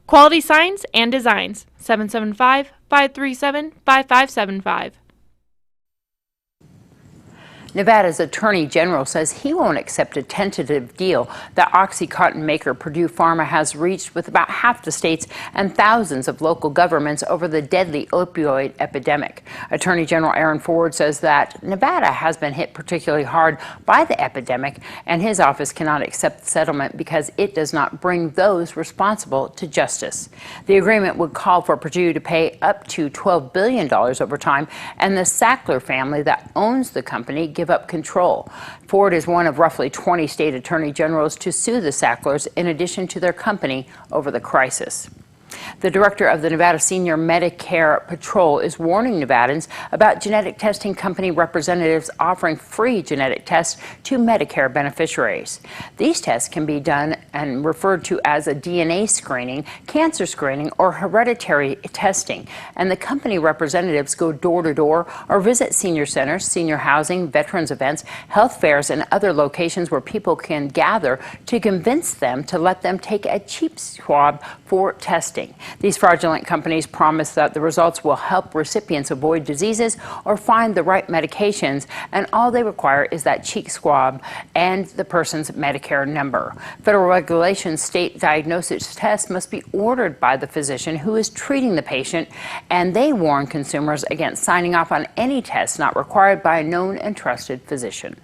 Quality Signs and Designs, 775-537-5575. Nevada's Attorney General says he won't accept a tentative deal that OxyContin maker Purdue Pharma has reached with about half the states and thousands of local governments over the deadly opioid epidemic. Attorney General Aaron Ford says that Nevada has been hit particularly hard by the epidemic, and his office cannot accept the settlement because it does not bring those responsible to justice. The agreement would call for Purdue to pay up to $12 billion over time, and the Sackler family that owns the company give up control. Ford is one of roughly 20 state attorney generals to sue the Sacklers in addition to their company over the crisis. The director of the Nevada Senior Medicare Patrol is warning Nevadans about genetic testing company representatives offering free genetic tests to Medicare beneficiaries. These tests can be done and referred to as a DNA screening, cancer screening, or hereditary testing. And the company representatives go door to door or visit senior centers, senior housing, veterans events, health fairs, and other locations where people can gather to convince them to let them take a cheap swab for testing. These fraudulent companies promise that the results will help recipients avoid diseases or find the right medications, and all they require is that cheek swab and the person's Medicare number. Federal regulations state diagnosis tests must be ordered by the physician who is treating the patient, and they warn consumers against signing off on any tests not required by a known and trusted physician.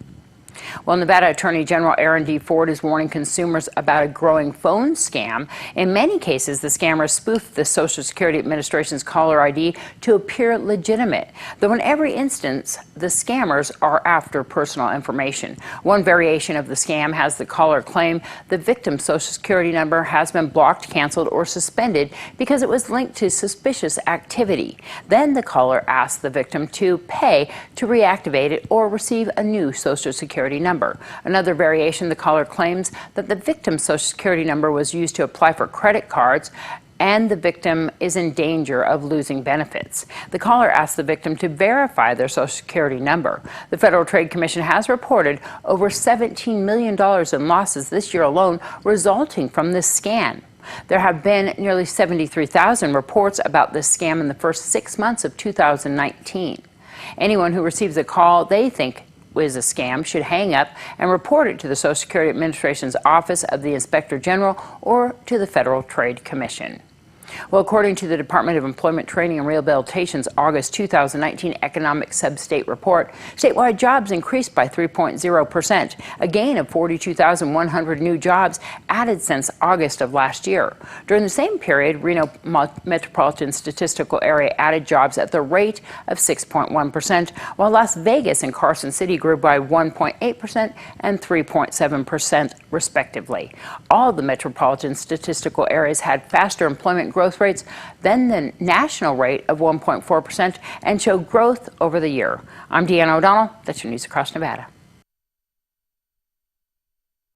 Well, Nevada Attorney General Aaron D. Ford is warning consumers about a growing phone scam. In many cases, the scammers spoof the Social Security Administration's caller ID to appear legitimate, though in every instance, the scammers are after personal information. One variation of the scam has the caller claim the victim's Social Security number has been blocked, canceled, or suspended because it was linked to suspicious activity. Then the caller asks the victim to pay to reactivate it or receive a new Social Security number. Another variation, the caller claims that the victim's Social Security number was used to apply for credit cards and the victim is in danger of losing benefits. The caller asks the victim to verify their Social Security number. The Federal Trade Commission has reported over $17 million in losses this year alone resulting from this scam. There have been nearly 73,000 reports about this scam in the first 6 months of 2019. Anyone who receives a call they think is a scam should hang up and report it to the Social Security Administration's Office of the Inspector General or to the Federal Trade Commission. Well, according to the Department of Employment, Training and Rehabilitation's August 2019 Economic Sub-State Report, statewide jobs increased by 3.0%, a gain of 42,100 new jobs added since August of last year. During the same period, Reno Metropolitan Statistical Area added jobs at the rate of 6.1%, while Las Vegas and Carson City grew by 1.8% and 3.7%, respectively. All the metropolitan statistical areas had faster employment growth rates than the national rate of 1.4% and showed growth over the year. I'm Deanna O'Donnell. That's your news across Nevada.